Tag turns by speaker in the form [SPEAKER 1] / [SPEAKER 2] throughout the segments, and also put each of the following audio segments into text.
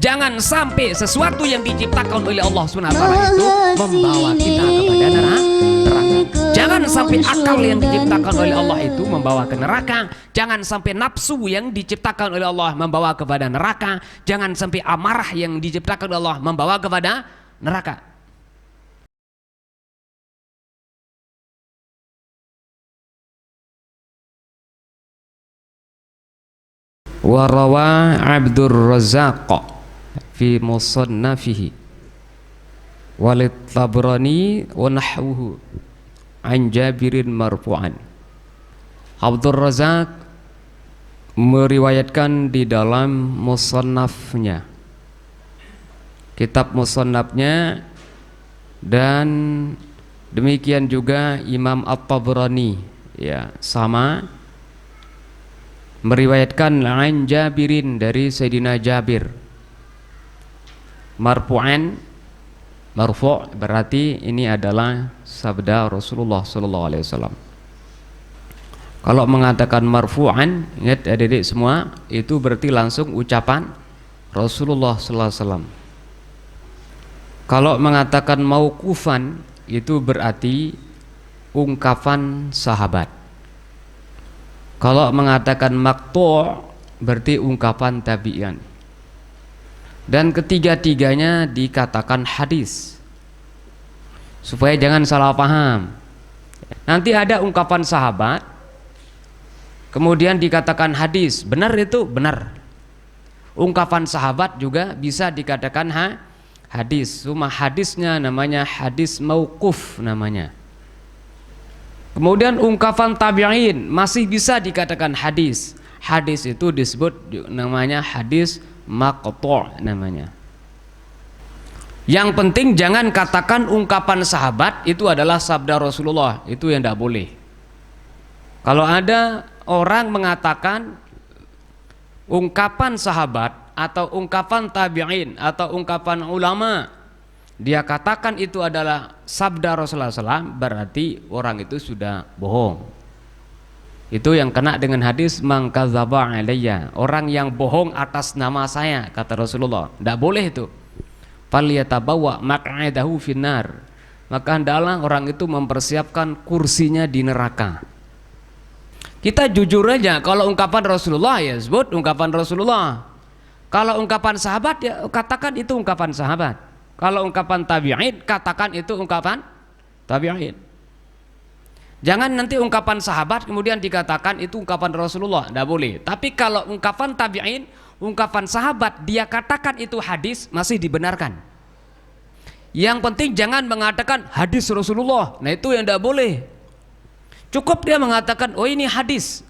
[SPEAKER 1] Jangan sampai sesuatu yang diciptakan oleh Allah SWT itu membawa kita kepada neraka. Jangan sampai akal yang diciptakan oleh Allah itu membawa ke neraka. Jangan sampai nafsu yang diciptakan oleh Allah membawa kepada neraka. Jangan sampai amarah yang diciptakan oleh Allah membawa kepada neraka. Warawa Abdur Razzaq fi musannafihi walid Tabrani wa nahwuhu an Jabirin marfu'an. Abdur Razzaq meriwayatkan di dalam musannafnya, kitab musannafnya, dan demikian juga Imam At-Tabrani ya sama meriwayatkan an Jabirin dari Sayyidina Jabir marfu'an. Marfu' berarti ini adalah sabda Rasulullah sallallahu alaihi wasallam. Kalau mengatakan marfu'an, ingat adik-adik semua, itu berarti langsung ucapan Rasulullah sallallahu alaihi wasallam. Kalau mengatakan mauqufan, itu berarti ungkapan sahabat. Kalau mengatakan maqtu' berarti ungkapan tabi'in. Dan ketiga-tiganya dikatakan hadis. Supaya jangan salah paham. Nanti ada ungkapan sahabat kemudian dikatakan hadis. Benar itu? Benar. Ungkapan sahabat juga bisa dikatakan hadis. Cuma hadisnya namanya hadis mauquf namanya. Kemudian ungkapan tabi'in masih bisa dikatakan hadis. Hadis itu disebut namanya hadis maqtu' namanya. Yang penting jangan katakan ungkapan sahabat itu adalah sabda Rasulullah, itu yang tidak boleh. Kalau ada orang mengatakan ungkapan sahabat atau ungkapan tabi'in atau ungkapan ulama, dia katakan itu adalah sabda Rasulullah SAW, berarti orang itu sudah bohong. Itu yang kena dengan hadis man kadzdzaba alayya, orang yang bohong atas nama saya, kata Rasulullah. Tidak boleh itu. Falyatabawwa maq'adahu finnar, maka hendaklah orang itu mempersiapkan kursinya di neraka. Kita jujur aja, kalau ungkapan Rasulullah ya sebut ungkapan Rasulullah. Kalau ungkapan sahabat ya katakan itu ungkapan sahabat. Kalau ungkapan tabi'in, katakan itu ungkapan tabi'in. Jangan nanti ungkapan sahabat kemudian dikatakan itu ungkapan Rasulullah, tidak boleh. Tapi kalau ungkapan tabi'in, ungkapan sahabat, dia katakan itu hadis, masih dibenarkan. Yang penting jangan mengatakan hadis Rasulullah, nah itu yang tidak boleh. Cukup dia mengatakan oh ini hadis.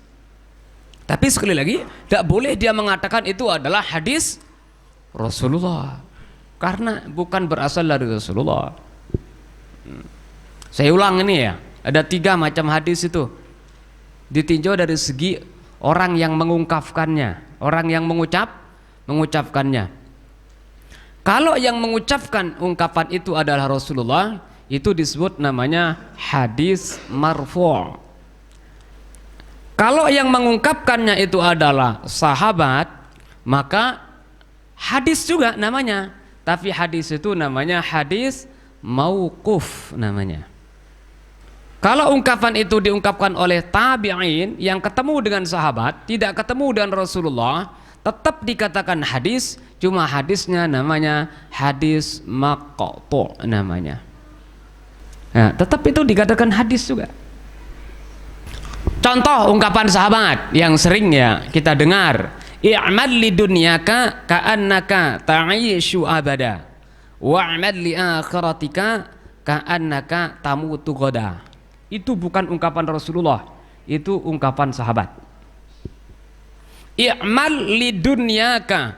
[SPEAKER 1] Tapi sekali lagi, tidak boleh dia mengatakan itu adalah hadis Rasulullah, karena bukan berasal dari Rasulullah. Saya ulang ini ya, ada 3 macam hadis itu. Ditinjau dari segi orang yang mengungkapkannya, orang yang mengucapkannya. Kalau yang mengucapkan ungkapan itu adalah Rasulullah, itu disebut namanya hadis marfu'. Kalau yang mengungkapkannya itu adalah sahabat, maka hadis juga namanya. Tapi hadis itu namanya hadis mauquf namanya. Kalau ungkapan itu diungkapkan oleh tabi'in yang ketemu dengan sahabat, tidak ketemu dengan Rasulullah, tetap dikatakan hadis, cuma hadisnya namanya hadis maqtu' namanya. Nah, tetap itu dikatakan hadis juga. Contoh ungkapan sahabat yang sering ya kita dengar, i'mal lidunyaka ka'annaka ta'ishu abada wa'mal li akhiratika ka'annaka tamutu ghadan. Itu bukan ungkapan Rasulullah, itu ungkapan sahabat. I'mal lidunyaka,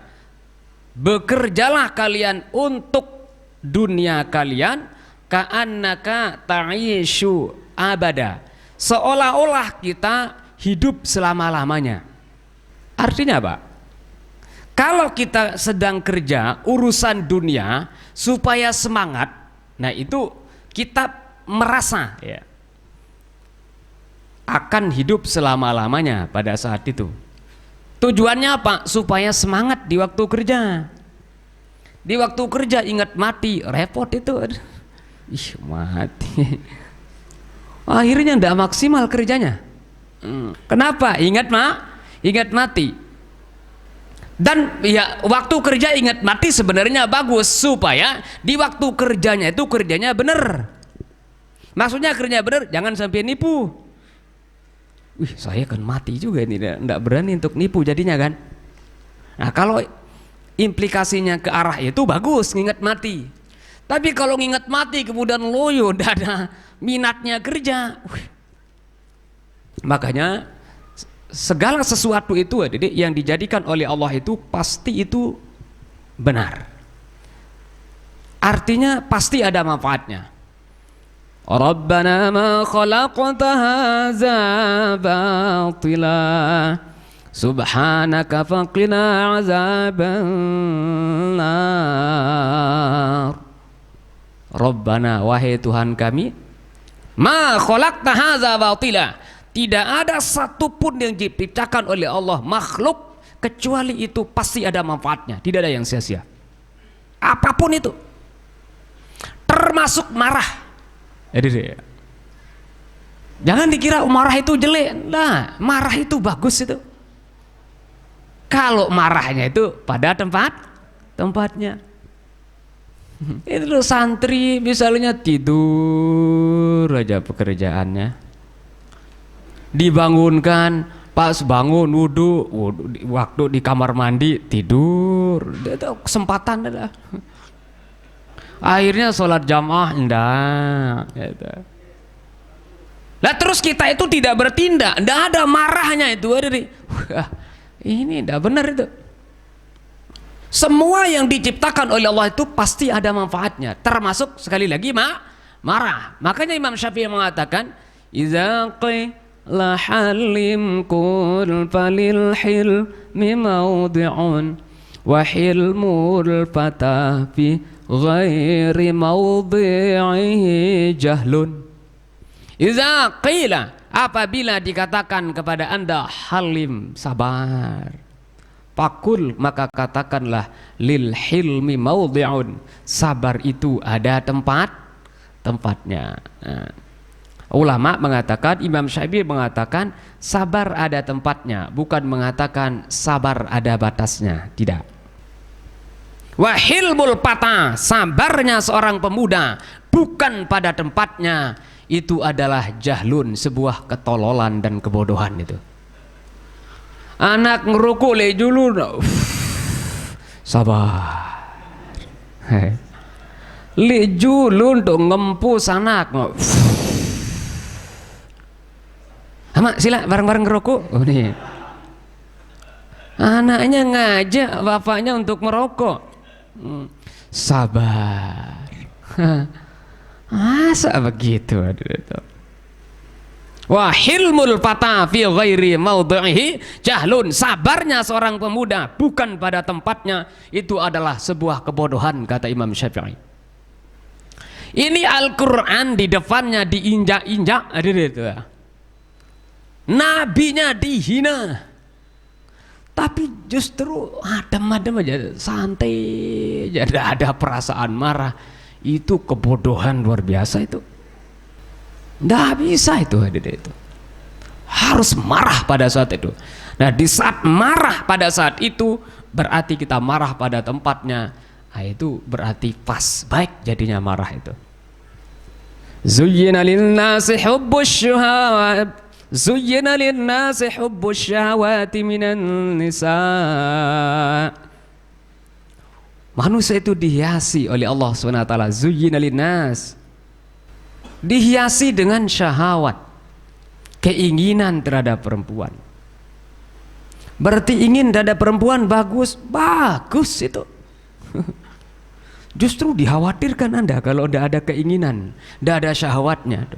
[SPEAKER 1] bekerjalah kalian untuk dunia kalian, ka'annaka ta'ishu abada, seolah-olah kita hidup selama-lamanya. Artinya apa? Kalau kita sedang kerja urusan dunia supaya semangat, nah itu kita merasa ya akan hidup selama-lamanya pada saat itu. Tujuannya apa? Supaya semangat di waktu kerja. Di waktu kerja ingat mati, repot itu. Ih, mati. Akhirnya tidak maksimal kerjanya. Kenapa? Ingat mati. Dan ya waktu kerja ingat mati sebenarnya bagus supaya di waktu kerjanya itu kerjanya benar. Maksudnya kerja benar, jangan sampai nipu. Wih, saya kan mati juga ini, tidak berani untuk nipu jadinya kan. Nah, kalau implikasinya ke arah itu bagus ngingat mati. Tapi kalau ngingat mati kemudian loyo, tidak ada minatnya kerja. Makanya segala sesuatu itu yang dijadikan oleh Allah itu pasti itu benar. Artinya pasti ada manfaatnya. Rabbana ma khalaqta hadza batila subhanaka faqina azaban nar. Rabbana, wahai Tuhan kami, ma khalaqta hadza batila, tidak ada satupun yang diciptakan oleh Allah makhluk kecuali itu pasti ada manfaatnya, tidak ada yang sia-sia. Apapun itu, termasuk marah. Jadi jangan dikira marah itu jelek. Nah, marah itu bagus itu. Kalau marahnya itu pada tempatnya. Itu loh, santri misalnya tidur aja pekerjaannya. Dibangunkan, pas bangun wudhu waktu di kamar mandi tidur. Itu kesempatan adalah. Akhirnya sholat jamaah enggak gitu. Lah terus kita itu tidak bertindak, enggak ada marahnya itu. Wah, ini enggak benar itu. Semua yang diciptakan oleh Allah itu pasti ada manfaatnya, termasuk sekali lagi marah. Makanya Imam Syafi'i mengatakan, idza qila halim kul falil hilmi mawdi'un wa hilmul fata fi ghairi mawdi'ihi jahlun. Iza qila, apabila dikatakan kepada Anda halim, sabar, fakul, maka katakanlah lil hilmi mawdi'un, sabar itu ada tempatnya. Nah, ulama mengatakan, Imam Syafi'i mengatakan sabar ada tempatnya, bukan mengatakan sabar ada batasnya, tidak. Wahilmul pata, sabarnya seorang pemuda bukan pada tempatnya, itu adalah jahlun, sebuah ketololan dan kebodohan itu. Anak ngerokok lejulu, sabar. Lejulu untuk ngempus anak. Mak, sila bareng-bareng ngerokok. Oh nih. Anaknya ngajak bapaknya untuk merokok. Sabar. Masa begitu? Wa hilmul fata fi ghairi mawdi'ihi jahlun, sabarnya seorang pemuda bukan pada tempatnya, itu adalah sebuah kebodohan, kata Imam Syafi'i. Ini Al-Quran di depannya diinjak-injak, nabinya dihina, tapi justru adem-adem aja, santai aja, tidak ada perasaan marah. Itu kebodohan luar biasa itu. Tidak bisa itu. Harus marah pada saat itu. Nah, di saat marah pada saat itu berarti kita marah pada tempatnya. Nah, itu berarti pas, baik jadinya marah itu. Zuyyina lin-nasi hubbus syahawat, zuyyina lin-nasi hubbus syahawati minan nisa. Manusia itu dihiasi oleh Allah SWT. Zuyyina lin-nas, dihiasi dengan syahwat, keinginan terhadap perempuan. Berarti ingin terhadap perempuan bagus itu. Justru dikhawatirkan Anda kalau tidak ada keinginan, tidak ada syahwatnya.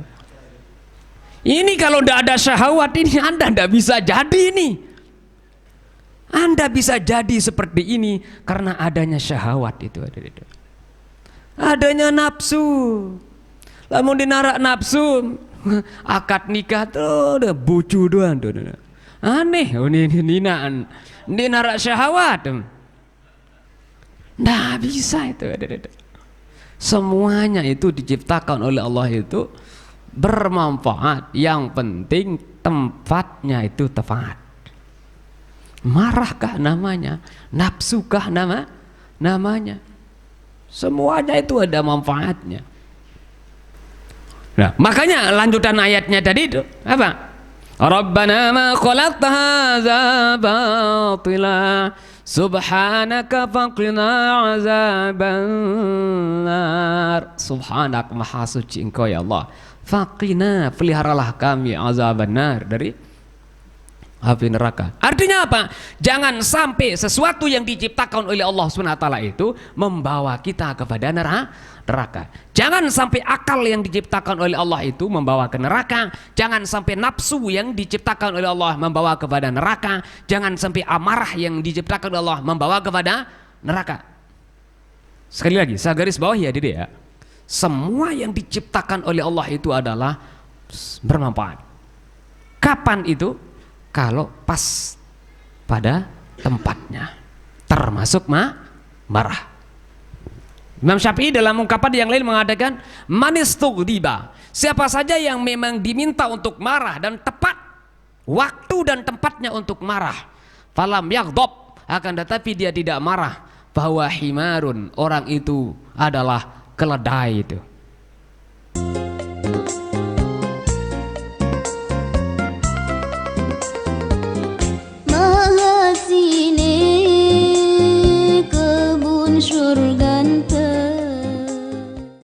[SPEAKER 1] Ini kalau tidak ada syahwat ini Anda tidak bisa jadi ini. Anda bisa jadi seperti ini karena adanya syahwat itu. Adanya nafsu. Lamun dinarak nafsu, akad nikah tuh udah bucu doang tuh. Aneh, ini ninaan. Dinarak syahwat. Nggak bisa itu. Semuanya itu diciptakan oleh Allah itu bermanfaat. Yang penting tempatnya itu tepat. Marahkah namanya, nafsukah namanya, semuanya itu ada manfaatnya. Nah, makanya lanjutan ayatnya tadi itu apa? Rabbana ma khalaqta hadza batila subhanaka faqina azabannar. Subhanak, maha suci Engkau ya Allah. Faqina, peliharalah kami azabannar, dari api neraka. Artinya apa? Jangan sampai sesuatu yang diciptakan oleh Allah SWT itu membawa kita kepada neraka. Jangan sampai akal yang diciptakan oleh Allah itu membawa ke neraka. Jangan sampai nafsu yang diciptakan oleh Allah membawa kepada neraka. Jangan sampai amarah yang diciptakan oleh Allah membawa kepada neraka. Sekali lagi, saya garis bawah ya Dede ya. Semua yang diciptakan oleh Allah itu adalah bermanfaat. Kapan itu? Kalau pas pada tempatnya, termasuk marah. Imam Syafi'i dalam ungkapan yang lain mengatakan, manistughdiba, siapa saja yang memang diminta untuk marah dan tepat waktu dan tempatnya untuk marah, falam yaghdab, akan tetapi dia tidak marah, bahwa himarun, orang itu adalah keledai itu.